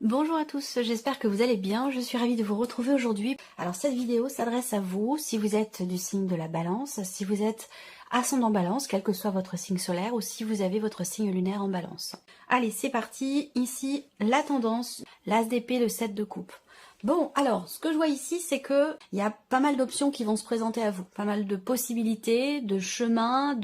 Bonjour à tous, j'espère que vous allez bien, je suis ravie de vous retrouver aujourd'hui. Alors cette vidéo s'adresse à vous si vous êtes du signe de la balance, si vous êtes ascendant balance, quel que soit votre signe solaire, ou si vous avez votre signe lunaire en balance. Allez, c'est parti, ici la tendance, l'as d'épée, le 7 de coupe. Bon, alors, ce que je vois ici, c'est que il y a pas mal d'options qui vont se présenter à vous, pas mal de possibilités, de chemins,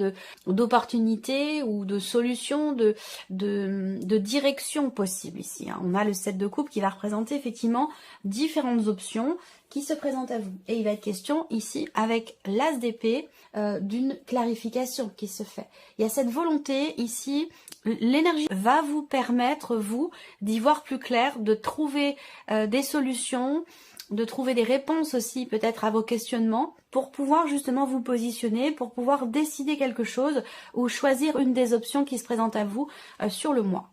d'opportunités ou de solutions, de directions possibles ici. On a le 7 de coupe qui va représenter effectivement différentes options qui se présentent à vous. Et il va être question ici, avec l'as d'épée, d'une clarification qui se fait. Il y a cette volonté ici, l'énergie va vous permettre, vous, d'y voir plus clair, de trouver des solutions, de trouver des réponses aussi peut-être à vos questionnements pour pouvoir justement vous positionner, pour pouvoir décider quelque chose ou choisir une des options qui se présentent à vous sur le mois.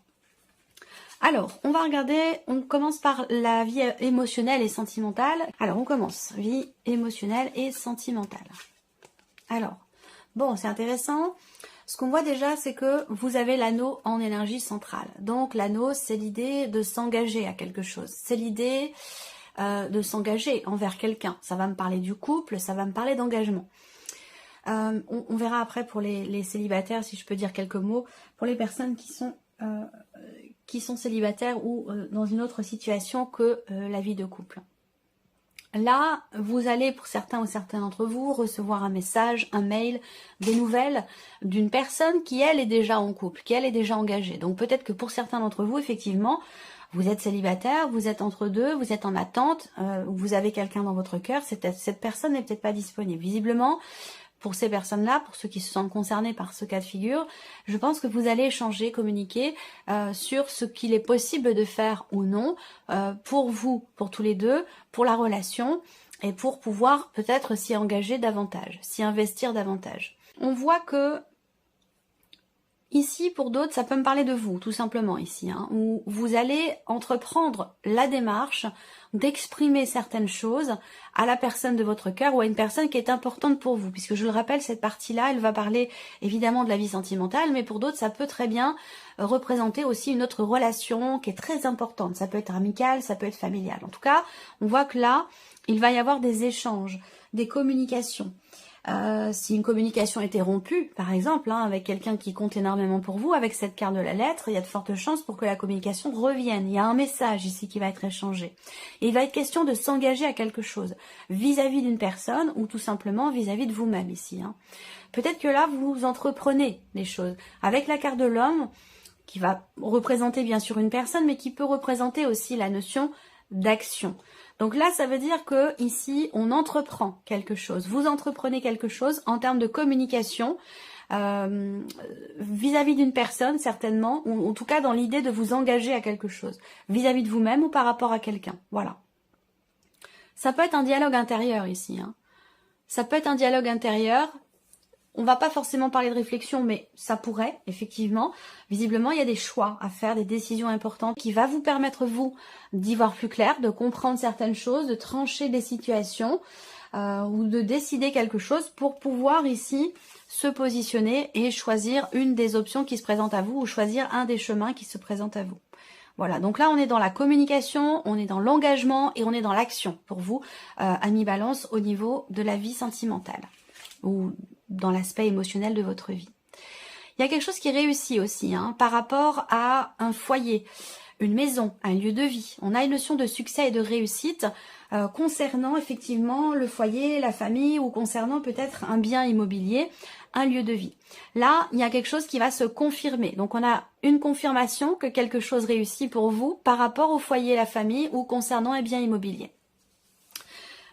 Alors, on va regarder, on commence par la vie émotionnelle et sentimentale. Alors, on commence, vie émotionnelle et sentimentale. Alors, bon, c'est intéressant. Ce qu'on voit déjà, c'est que vous avez l'anneau en énergie centrale. Donc, l'anneau, c'est l'idée de s'engager à quelque chose. C'est l'idée de s'engager envers quelqu'un. Ça va me parler du couple, ça va me parler d'engagement. On verra après pour les célibataires, si je peux dire quelques mots, pour les personnes qui sont célibataires ou dans une autre situation que la vie de couple. Là, vous allez, pour certains ou certains d'entre vous, recevoir un message, un mail, des nouvelles d'une personne qui, elle, est déjà en couple, qui, elle, est déjà engagée. Donc peut-être que pour certains d'entre vous, effectivement, vous êtes célibataire, vous êtes entre deux, vous êtes en attente, vous avez quelqu'un dans votre cœur, cette personne n'est peut-être pas disponible. Visiblement, pour ces personnes-là, pour ceux qui se sentent concernés par ce cas de figure, je pense que vous allez échanger, communiquer sur ce qu'il est possible de faire ou non pour vous, pour tous les deux, pour la relation et pour pouvoir peut-être s'y engager davantage, s'y investir davantage. On voit que ici, pour d'autres, ça peut me parler de vous, tout simplement ici, où vous allez entreprendre la démarche d'exprimer certaines choses à la personne de votre cœur ou à une personne qui est importante pour vous. Puisque je le rappelle, cette partie-là, elle va parler évidemment de la vie sentimentale, mais pour d'autres, ça peut très bien représenter aussi une autre relation qui est très importante. Ça peut être amical, ça peut être familial. En tout cas, on voit que là, il va y avoir des échanges, des communications. Si une communication était rompue, par exemple, avec quelqu'un qui compte énormément pour vous, avec cette carte de la lettre, il y a de fortes chances pour que la communication revienne. Il y a un message ici qui va être échangé. Et il va être question de s'engager à quelque chose, vis-à-vis d'une personne ou tout simplement vis-à-vis de vous-même ici. Peut-être que là, vous entreprenez les choses. Avec la carte de l'homme, qui va représenter bien sûr une personne, mais qui peut représenter aussi la notion d'action. Donc là, ça veut dire que ici, on entreprend quelque chose. Vous entreprenez quelque chose en termes de communication vis-à-vis d'une personne, certainement, ou en tout cas dans l'idée de vous engager à quelque chose, vis-à-vis de vous-même ou par rapport à quelqu'un. Voilà. Ça peut être un dialogue intérieur ici. Ça peut être un dialogue intérieur. On va pas forcément parler de réflexion, mais ça pourrait, effectivement. Visiblement, il y a des choix à faire, des décisions importantes qui va vous permettre, vous, d'y voir plus clair, de comprendre certaines choses, de trancher des situations ou de décider quelque chose pour pouvoir ici se positionner et choisir une des options qui se présentent à vous ou choisir un des chemins qui se présentent à vous. Voilà, donc là on est dans la communication, on est dans l'engagement et on est dans l'action pour vous, amis Balance, au niveau de la vie sentimentale ou dans l'aspect émotionnel de votre vie. Il y a quelque chose qui réussit aussi par rapport à un foyer, une maison, un lieu de vie. On a une notion de succès et de réussite concernant effectivement le foyer, la famille ou concernant peut-être un bien immobilier, un lieu de vie. Là, il y a quelque chose qui va se confirmer. Donc on a une confirmation que quelque chose réussit pour vous par rapport au foyer, la famille ou concernant un bien immobilier.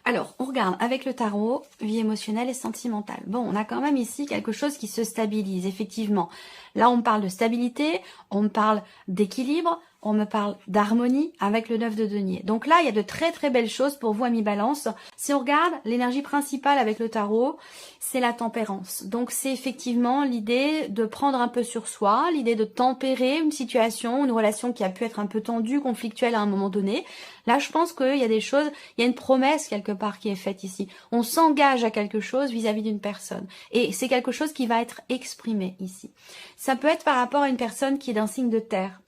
Alors, on regarde avec le tarot, vie émotionnelle et sentimentale. Bon, on a quand même ici quelque chose qui se stabilise, effectivement. Là, on me parle de stabilité, on me parle d'équilibre, on me parle d'harmonie avec le 9 de denier. Donc là, il y a de très très belles choses pour vous, amis Balance. Si on regarde, l'énergie principale avec le tarot, c'est la tempérance. Donc c'est effectivement l'idée de prendre un peu sur soi, l'idée de tempérer une situation, une relation qui a pu être un peu tendue, conflictuelle à un moment donné. Là, je pense qu'il y a des choses, il y a une promesse quelque part qui est faite ici. On s'engage à quelque chose vis-à-vis d'une personne. Et c'est quelque chose qui va être exprimé ici. Ça peut être par rapport à une personne qui est d'un signe de terre.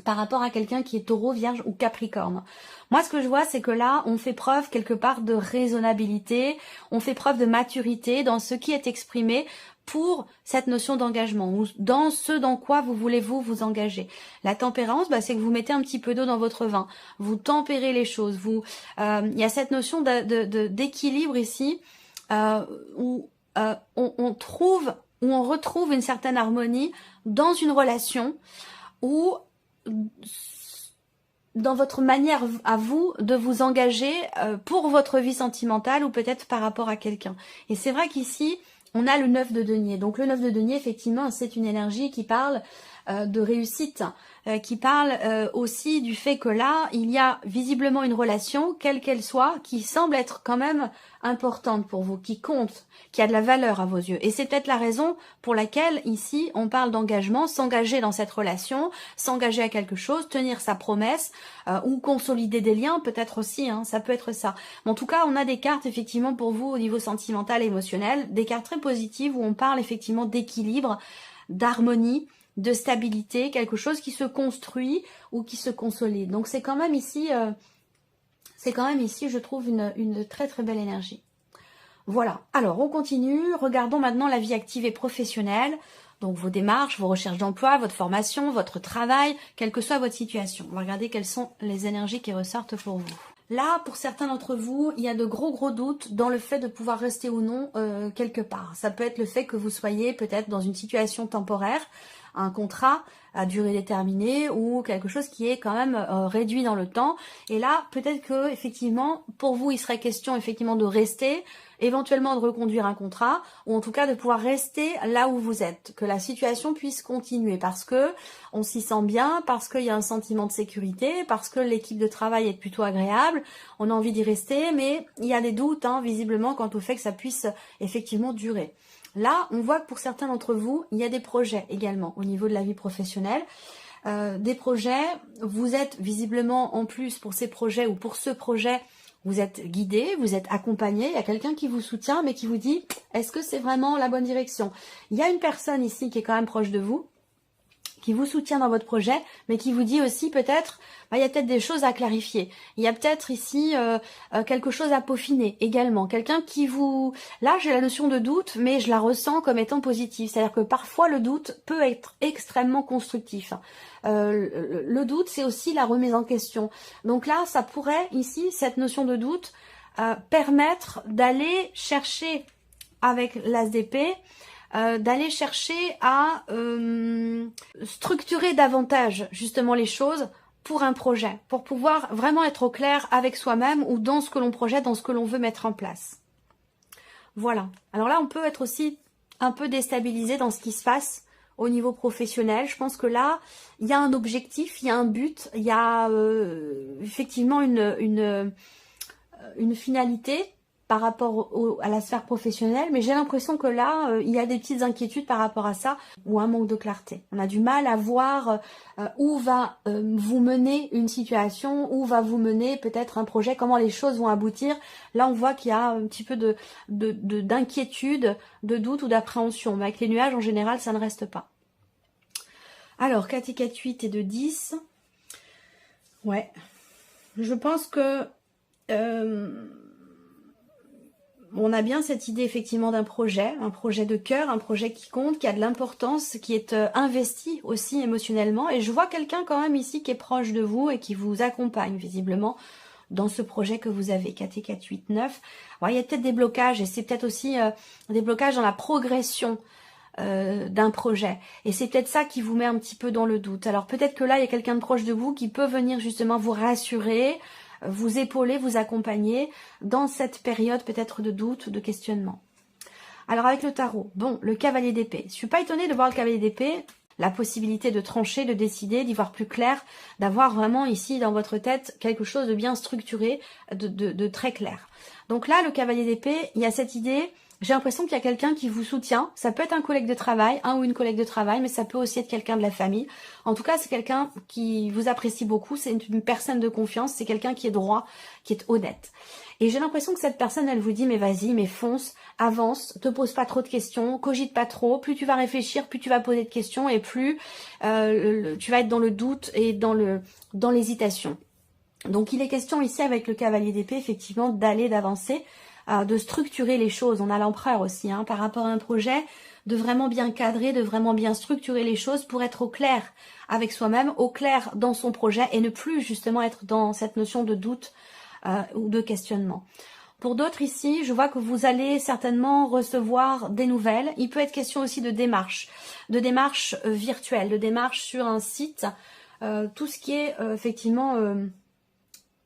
par rapport à quelqu'un qui est Taureau, Vierge ou Capricorne. Moi, ce que je vois, c'est que là, on fait preuve quelque part de raisonnabilité, on fait preuve de maturité dans ce qui est exprimé pour cette notion d'engagement, ou dans ce dans quoi vous voulez vous engager. La tempérance, c'est que vous mettez un petit peu d'eau dans votre vin, vous tempérez les choses, il y a cette notion d'équilibre ici, où on retrouve une certaine harmonie dans une relation où dans votre manière à vous de vous engager pour votre vie sentimentale ou peut-être par rapport à quelqu'un. Et c'est vrai qu'ici, on a le 9 de denier. Donc le 9 de denier, effectivement, c'est une énergie qui parle de réussite, qui parle aussi du fait que là, il y a visiblement une relation, quelle qu'elle soit, qui semble être quand même importante pour vous, qui compte, qui a de la valeur à vos yeux. Et c'est peut-être la raison pour laquelle, ici, on parle d'engagement, s'engager dans cette relation, s'engager à quelque chose, tenir sa promesse, ou consolider des liens, peut-être aussi, ça peut être ça. Mais en tout cas, on a des cartes, effectivement, pour vous, au niveau sentimental et émotionnel, des cartes très positives où on parle, effectivement, d'équilibre, d'harmonie, de stabilité, quelque chose qui se construit ou qui se consolide. Donc c'est quand même ici, je trouve une très très belle énergie. Voilà, alors on continue, regardons maintenant la vie active et professionnelle, donc vos démarches, vos recherches d'emploi, votre formation, votre travail, quelle que soit votre situation. On va regarder quelles sont les énergies qui ressortent pour vous. Là, pour certains d'entre vous, il y a de gros doutes dans le fait de pouvoir rester ou non quelque part. Ça peut être le fait que vous soyez peut-être dans une situation temporaire, un contrat à durée déterminée ou quelque chose qui est quand même réduit dans le temps. Et là, peut-être que effectivement, pour vous, il serait question effectivement de rester, éventuellement de reconduire un contrat, ou en tout cas de pouvoir rester là où vous êtes, que la situation puisse continuer, parce que on s'y sent bien, parce qu'il y a un sentiment de sécurité, parce que l'équipe de travail est plutôt agréable, on a envie d'y rester, mais il y a des doutes, visiblement, quant au fait que ça puisse effectivement durer. Là, on voit que pour certains d'entre vous, il y a des projets également au niveau de la vie professionnelle. Des projets, vous êtes visiblement en plus pour ces projets ou pour ce projet, vous êtes guidé, vous êtes accompagné, il y a quelqu'un qui vous soutient mais qui vous dit est-ce que c'est vraiment la bonne direction? Il y a une personne ici qui est quand même proche de vous, qui vous soutient dans votre projet, mais qui vous dit aussi peut-être, il y a peut-être des choses à clarifier. Il y a peut-être ici quelque chose à peaufiner également. Quelqu'un qui vous... Là, j'ai la notion de doute, mais je la ressens comme étant positive. C'est-à-dire que parfois, le doute peut être extrêmement constructif. Le doute, c'est aussi la remise en question. Donc là, ça pourrait, ici, cette notion de doute, permettre d'aller chercher avec l'As d'épée, d'aller chercher à structurer davantage justement les choses pour un projet, pour pouvoir vraiment être au clair avec soi-même ou dans ce que l'on projette, dans ce que l'on veut mettre en place. Voilà. Alors là, on peut être aussi un peu déstabilisé dans ce qui se passe au niveau professionnel. Je pense que là, il y a un objectif, il y a un but, il y a effectivement une finalité par rapport à la sphère professionnelle, mais j'ai l'impression que là, il y a des petites inquiétudes par rapport à ça, ou un manque de clarté. On a du mal à voir où va vous mener une situation, où va vous mener peut-être un projet, comment les choses vont aboutir. Là, on voit qu'il y a un petit peu d'inquiétude, de doute ou d'appréhension, mais avec les nuages, en général, ça ne reste pas. Alors, 4 et 4, 8 et 2, 10. Ouais. Je pense que... on a bien cette idée effectivement d'un projet, un projet de cœur, un projet qui compte, qui a de l'importance, qui est investi aussi émotionnellement. Et je vois quelqu'un quand même ici qui est proche de vous et qui vous accompagne visiblement dans ce projet que vous avez, 4 et 4, 8, 9. Alors, il y a peut-être des blocages et c'est peut-être aussi des blocages dans la progression d'un projet. Et c'est peut-être ça qui vous met un petit peu dans le doute. Alors peut-être que là, il y a quelqu'un de proche de vous qui peut venir justement vous rassurer, vous épauler, vous accompagner dans cette période peut-être de doute, de questionnement. Alors avec le tarot, bon, le cavalier d'épée. Je suis pas étonnée de voir le cavalier d'épée, la possibilité de trancher, de décider, d'y voir plus clair, d'avoir vraiment ici dans votre tête quelque chose de bien structuré, de très clair. Donc là, le cavalier d'épée, il y a cette idée, J'ai l'impression qu'il y a quelqu'un qui vous soutient. Ça peut être un collègue de travail, un ou une collègue de travail, mais ça peut aussi être quelqu'un de la famille. En tout cas, c'est quelqu'un qui vous apprécie beaucoup. C'est une personne de confiance. C'est quelqu'un qui est droit, qui est honnête. Et j'ai l'impression que cette personne, elle vous dit, mais vas-y, mais fonce, avance, te pose pas trop de questions, cogite pas trop. Plus tu vas réfléchir, plus tu vas poser de questions et plus tu vas être dans le doute et dans l'hésitation. Donc, il est question ici avec le cavalier d'épée, effectivement, d'avancer, de structurer les choses. On a l'empereur aussi, hein, par rapport à un projet, de vraiment bien cadrer, de vraiment bien structurer les choses pour être au clair avec soi-même, au clair dans son projet et ne plus justement être dans cette notion de doute ou de questionnement. Pour d'autres ici, je vois que vous allez certainement recevoir des nouvelles. Il peut être question aussi de démarches virtuelles, de démarches sur un site, tout ce qui est effectivement...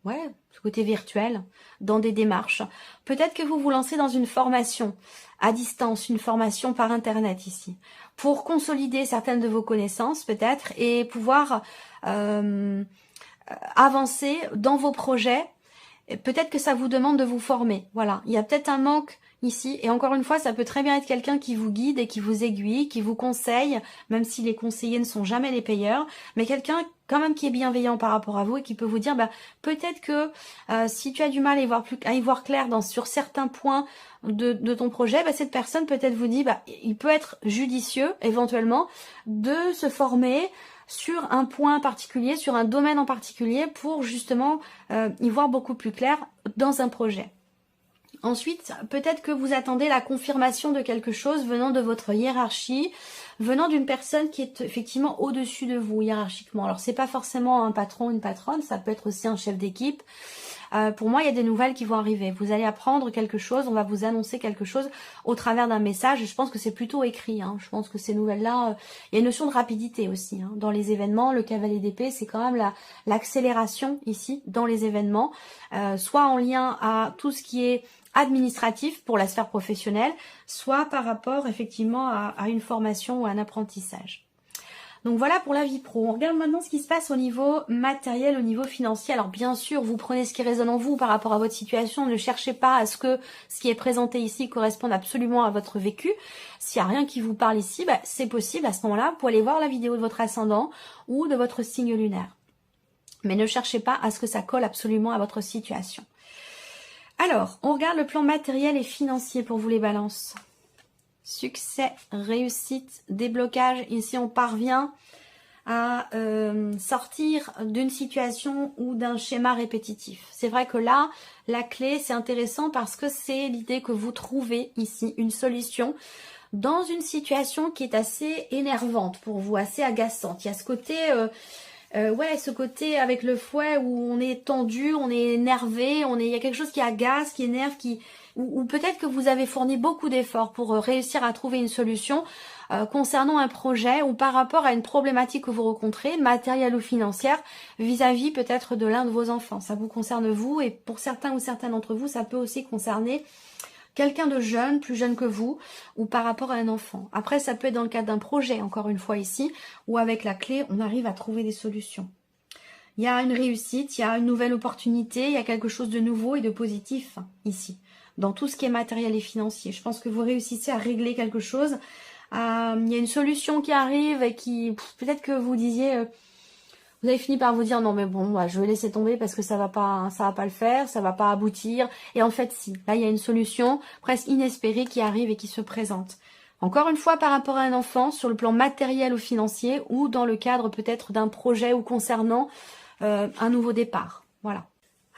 ouais, ce côté virtuel, dans des démarches. Peut-être que vous vous lancez dans une formation à distance, une formation par Internet ici, pour consolider certaines de vos connaissances peut-être et pouvoir avancer dans vos projets. Peut-être que ça vous demande de vous former. Voilà, il y a peut-être un manque ici. Et encore une fois, ça peut très bien être quelqu'un qui vous guide et qui vous aiguille, qui vous conseille, même si les conseillers ne sont jamais les payeurs, mais quelqu'un quand même qui est bienveillant par rapport à vous et qui peut vous dire, bah, peut-être que si tu as du mal à y voir clair sur certains points de ton projet, bah, cette personne peut-être vous dit, bah, il peut être judicieux éventuellement de se former sur un point particulier, sur un domaine en particulier pour justement y voir beaucoup plus clair dans un projet. Ensuite, peut-être que vous attendez la confirmation de quelque chose venant de votre hiérarchie, venant d'une personne qui est effectivement au-dessus de vous hiérarchiquement. Alors, c'est pas forcément un patron, une patronne, ça peut être aussi un chef d'équipe. Pour moi, il y a des nouvelles qui vont arriver. Vous allez apprendre quelque chose, on va vous annoncer quelque chose au travers d'un message. Et je pense que c'est plutôt écrit. Hein. Je pense que ces nouvelles-là, il y a une notion de rapidité aussi. Hein. Dans les événements, le cavalier d'épée, c'est quand même l'accélération ici dans les événements, soit en lien à tout ce qui est administratif pour la sphère professionnelle, soit par rapport effectivement à une formation ou à un apprentissage. Donc voilà pour la vie pro. On regarde maintenant ce qui se passe au niveau matériel, au niveau financier. Alors bien sûr, vous prenez ce qui résonne en vous par rapport à votre situation. Ne cherchez pas à ce que ce qui est présenté ici corresponde absolument à votre vécu. S'il n'y a rien qui vous parle ici, bah, c'est possible à ce moment-là. Vous pouvez aller voir la vidéo de votre ascendant ou de votre signe lunaire. Mais ne cherchez pas à ce que ça colle absolument à votre situation. Alors, on regarde le plan matériel et financier pour vous les balances. Succès, réussite, déblocage. Ici, on parvient à sortir d'une situation ou d'un schéma répétitif. C'est vrai que là, la clé, c'est intéressant parce que c'est l'idée que vous trouvez ici une solution dans une situation qui est assez énervante pour vous, assez agaçante. Il y a ce côté... ouais, ce côté avec le fouet où on est tendu, on est énervé, il y a quelque chose qui agace, qui énerve, ou peut-être que vous avez fourni beaucoup d'efforts pour réussir à trouver une solution concernant un projet ou par rapport à une problématique que vous rencontrez, matérielle ou financière, vis-à-vis peut-être de l'un de vos enfants. Ça vous concerne vous et pour certains ou certaines d'entre vous, ça peut aussi concerner quelqu'un de jeune, plus jeune que vous, ou par rapport à un enfant. Après, ça peut être dans le cadre d'un projet, encore une fois ici, où avec la clé, on arrive à trouver des solutions. Il y a une réussite, il y a une nouvelle opportunité, il y a quelque chose de nouveau et de positif ici, dans tout ce qui est matériel et financier. Je pense que vous réussissez à régler quelque chose. Il y a une solution qui arrive et qui, peut-être que vous disiez... vous avez fini par vous dire non mais bon, bah, je vais laisser tomber parce que ça va pas le faire, ça va pas aboutir. Et en fait si, là il y a une solution presque inespérée qui arrive et qui se présente. Encore une fois par rapport à un enfant, sur le plan matériel ou financier, ou dans le cadre peut-être d'un projet ou concernant un nouveau départ. Voilà.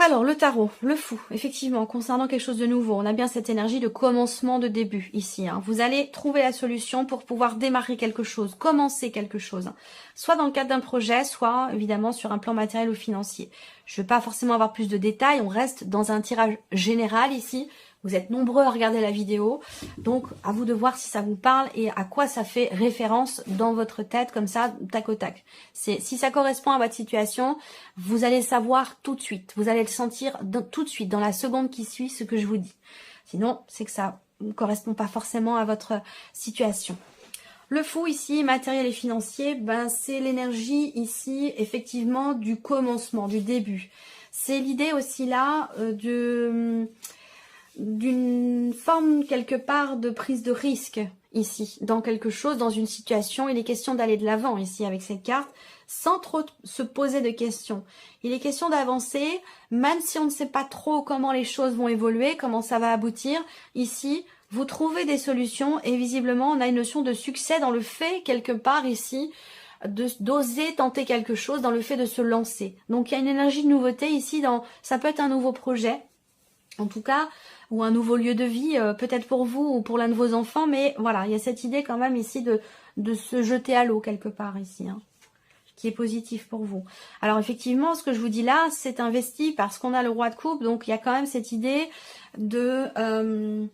Alors, le tarot, le fou, effectivement, concernant quelque chose de nouveau, on a bien cette énergie de commencement, de début ici. Hein. Vous allez trouver la solution pour pouvoir démarrer quelque chose, commencer quelque chose. Hein. Soit dans le cadre d'un projet, soit évidemment sur un plan matériel ou financier. Je ne vais pas forcément avoir plus de détails, on reste dans un tirage général ici. Vous êtes nombreux à regarder la vidéo, donc à vous de voir si ça vous parle et à quoi ça fait référence dans votre tête, comme ça, tac au tac. Si ça correspond à votre situation, vous allez savoir tout de suite, vous allez le sentir tout de suite, dans la seconde qui suit ce que je vous dis. Sinon, c'est que ça ne correspond pas forcément à votre situation. Le fou ici, matériel et financier, ben c'est l'énergie ici, effectivement, du commencement, du début. C'est l'idée aussi là d'une forme quelque part de prise de risque ici, dans quelque chose, dans une situation. Il est question d'aller de l'avant ici avec cette carte, sans trop se poser de questions. Il est question d'avancer, même si on ne sait pas trop comment les choses vont évoluer, comment ça va aboutir. Ici, vous trouvez des solutions et visiblement, on a une notion de succès dans le fait, quelque part ici, d'oser tenter quelque chose, dans le fait de se lancer. Donc, il y a une énergie de nouveauté ici, ça peut être un nouveau projet, en tout cas, ou un nouveau lieu de vie, peut-être pour vous ou pour l'un de vos enfants, mais voilà, il y a cette idée quand même ici de se jeter à l'eau quelque part ici, hein, qui est positif pour vous. Alors effectivement, ce que je vous dis là, c'est investi parce qu'on a le roi de coupe, donc il y a quand même cette idée d'une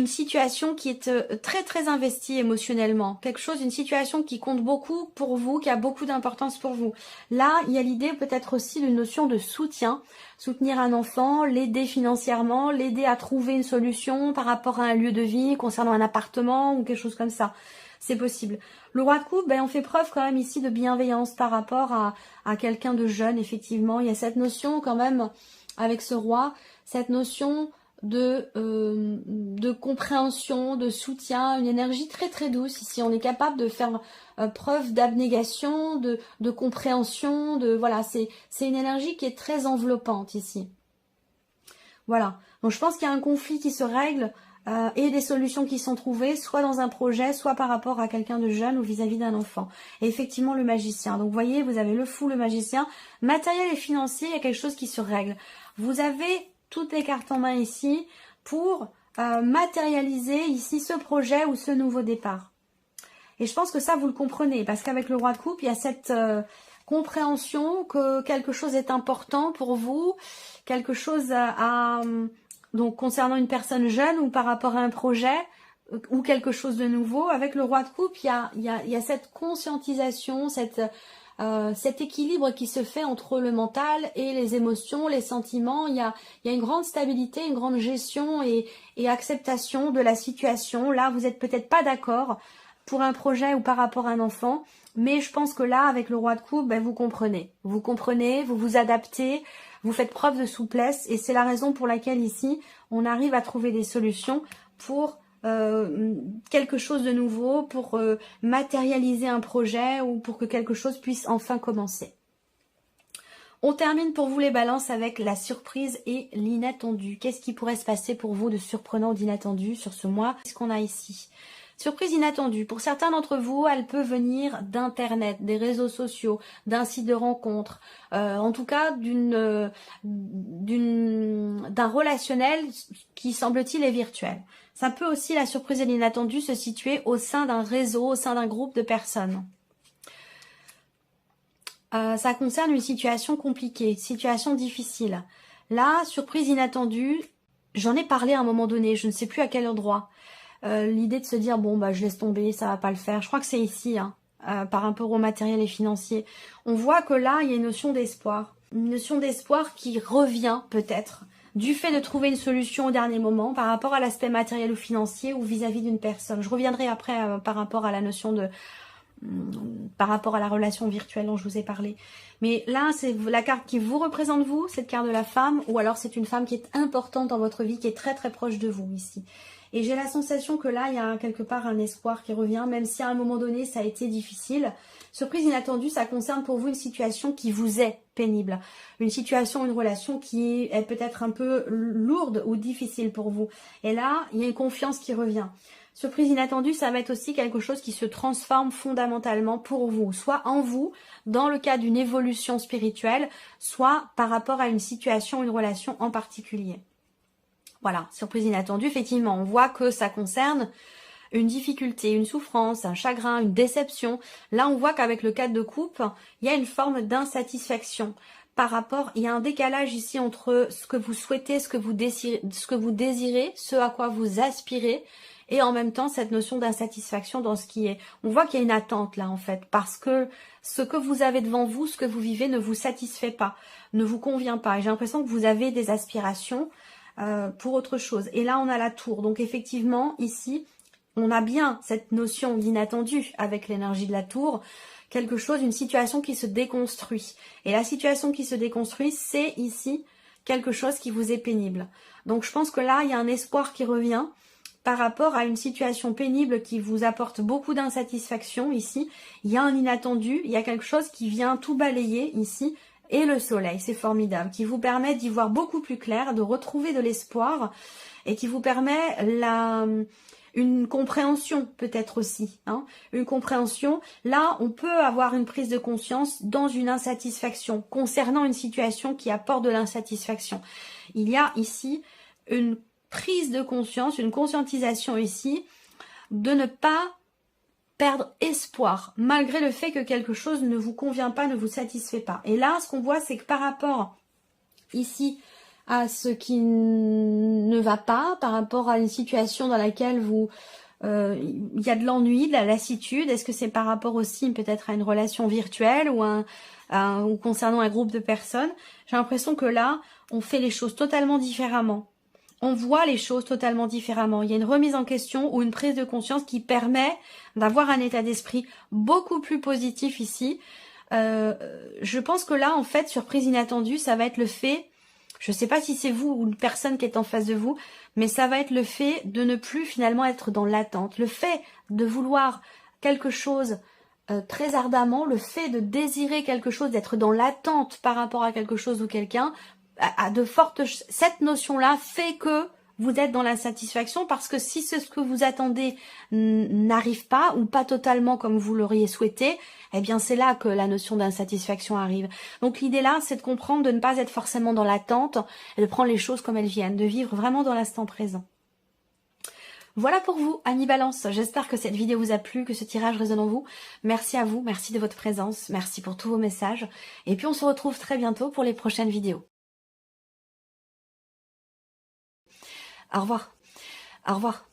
situation qui est très très investie émotionnellement, quelque chose, une situation qui compte beaucoup pour vous, qui a beaucoup d'importance pour vous. Là, il y a l'idée peut-être aussi d'une notion de soutien, soutenir un enfant, l'aider financièrement, l'aider à trouver une solution par rapport à un lieu de vie, concernant un appartement ou quelque chose comme ça. C'est possible. Le roi de coupe, ben, on fait preuve quand même ici de bienveillance par rapport à quelqu'un de jeune, effectivement. Il y a cette notion quand même, avec ce roi, cette notion de compréhension, de soutien, une énergie très très douce. Ici, on est capable de faire preuve d'abnégation, de compréhension, voilà, c'est une énergie qui est très enveloppante ici. Voilà. Donc je pense qu'il y a un conflit qui se règle et des solutions qui sont trouvées, soit dans un projet, soit par rapport à quelqu'un de jeune ou vis-à-vis d'un enfant. Et effectivement, le magicien. Donc vous voyez, vous avez le fou, le magicien. Matériel et financier, il y a quelque chose qui se règle. Vous avez toutes les cartes en main ici pour matérialiser ici ce projet ou ce nouveau départ. Et je pense que ça, vous le comprenez, parce qu'avec le roi de coupe, il y a cette compréhension que quelque chose est important pour vous, quelque chose donc concernant une personne jeune ou par rapport à un projet ou quelque chose de nouveau. Avec le roi de coupe, il y a cette conscientisation, cet équilibre qui se fait entre le mental et les émotions, les sentiments. Il y a une grande stabilité, une grande gestion et acceptation de la situation. Là, vous n'êtes peut-être pas d'accord pour un projet ou par rapport à un enfant, mais je pense que là, avec le roi de coupe, ben, vous comprenez. Vous comprenez, vous vous adaptez, vous faites preuve de souplesse et c'est la raison pour laquelle ici, on arrive à trouver des solutions pour quelque chose de nouveau, pour matérialiser un projet ou pour que quelque chose puisse enfin commencer. On termine pour vous les balances avec la surprise et l'inattendu. Qu'est-ce qui pourrait se passer pour vous de surprenant ou d'inattendu sur ce mois? Qu'est-ce qu'on a ici? Surprise inattendue. Pour certains d'entre vous, elle peut venir d'Internet, des réseaux sociaux, d'un site de rencontre, en tout cas d'un relationnel qui semble-t-il est virtuel. Ça peut aussi, la surprise et l'inattendu, se situer au sein d'un réseau, au sein d'un groupe de personnes. Ça concerne une situation compliquée, une situation difficile. Là, surprise inattendue, j'en ai parlé à un moment donné, je ne sais plus à quel endroit. L'idée de se dire, bon, bah, je laisse tomber, ça va pas le faire. Je crois que c'est ici, hein, par rapport au matériel et financier. On voit que là, il y a une notion d'espoir. Une notion d'espoir qui revient peut-être du fait de trouver une solution au dernier moment par rapport à l'aspect matériel ou financier ou vis-à-vis d'une personne. Je reviendrai après par rapport à la notion par rapport à la relation virtuelle dont je vous ai parlé. Mais là, c'est la carte qui vous représente vous, cette carte de la femme, ou alors c'est une femme qui est importante dans votre vie, qui est très très proche de vous ici. Et j'ai la sensation que là, il y a quelque part un espoir qui revient, même si à un moment donné, ça a été difficile. Surprise inattendue, ça concerne pour vous une situation qui vous est pénible. Une situation, une relation qui est peut-être un peu lourde ou difficile pour vous. Et là, il y a une confiance qui revient. Surprise inattendue, ça va être aussi quelque chose qui se transforme fondamentalement pour vous. Soit en vous, dans le cas d'une évolution spirituelle, soit par rapport à une situation, une relation en particulier. Voilà, surprise inattendue, effectivement, on voit que ça concerne une difficulté, une souffrance, un chagrin, une déception. Là, on voit qu'avec le 4 de coupe, il y a une forme d'insatisfaction par rapport, il y a un décalage ici entre ce que vous souhaitez, ce que vous désirez, ce à quoi vous aspirez, et en même temps cette notion d'insatisfaction dans ce qui est. On voit qu'il y a une attente là en fait, parce que ce que vous avez devant vous, ce que vous vivez ne vous satisfait pas, ne vous convient pas. Et j'ai l'impression que vous avez des aspirations pour autre chose. Et là, on a la tour. Donc effectivement, ici, on a bien cette notion d'inattendu avec l'énergie de la tour. Quelque chose, une situation qui se déconstruit. Et la situation qui se déconstruit, c'est ici quelque chose qui vous est pénible. Donc je pense que là, il y a un espoir qui revient par rapport à une situation pénible qui vous apporte beaucoup d'insatisfaction ici. Il y a un inattendu, il y a quelque chose qui vient tout balayer ici. Et le soleil, c'est formidable, qui vous permet d'y voir beaucoup plus clair, de retrouver de l'espoir et qui vous permet une compréhension peut-être aussi. Une compréhension, là on peut avoir une prise de conscience dans une insatisfaction concernant une situation qui apporte de l'insatisfaction. Il y a ici une prise de conscience, une conscientisation ici de ne pas perdre espoir, malgré le fait que quelque chose ne vous convient pas, ne vous satisfait pas. Et là, ce qu'on voit, c'est que par rapport ici à ce qui ne va pas, par rapport à une situation dans laquelle il y a de l'ennui, de la lassitude, est-ce que c'est par rapport aussi peut-être à une relation virtuelle ou concernant un groupe de personnes? J'ai l'impression que là, on fait les choses totalement différemment. On voit les choses totalement différemment. Il y a une remise en question ou une prise de conscience qui permet d'avoir un état d'esprit beaucoup plus positif ici. Je pense que là, en fait, surprise inattendue, ça va être le fait, je ne sais pas si c'est vous ou une personne qui est en face de vous, mais ça va être le fait de ne plus finalement être dans l'attente. Le fait de vouloir quelque chose très ardemment, le fait de désirer quelque chose, d'être dans l'attente par rapport à quelque chose ou quelqu'un, cette notion-là fait que vous êtes dans l'insatisfaction parce que si ce que vous attendez n'arrive pas ou pas totalement comme vous l'auriez souhaité, eh bien c'est là que la notion d'insatisfaction arrive. Donc l'idée là, c'est de comprendre, de ne pas être forcément dans l'attente et de prendre les choses comme elles viennent, de vivre vraiment dans l'instant présent. Voilà pour vous, Amis Balance. J'espère que cette vidéo vous a plu, que ce tirage résonne en vous. Merci à vous, merci de votre présence, merci pour tous vos messages. Et puis on se retrouve très bientôt pour les prochaines vidéos. Au revoir. Au revoir.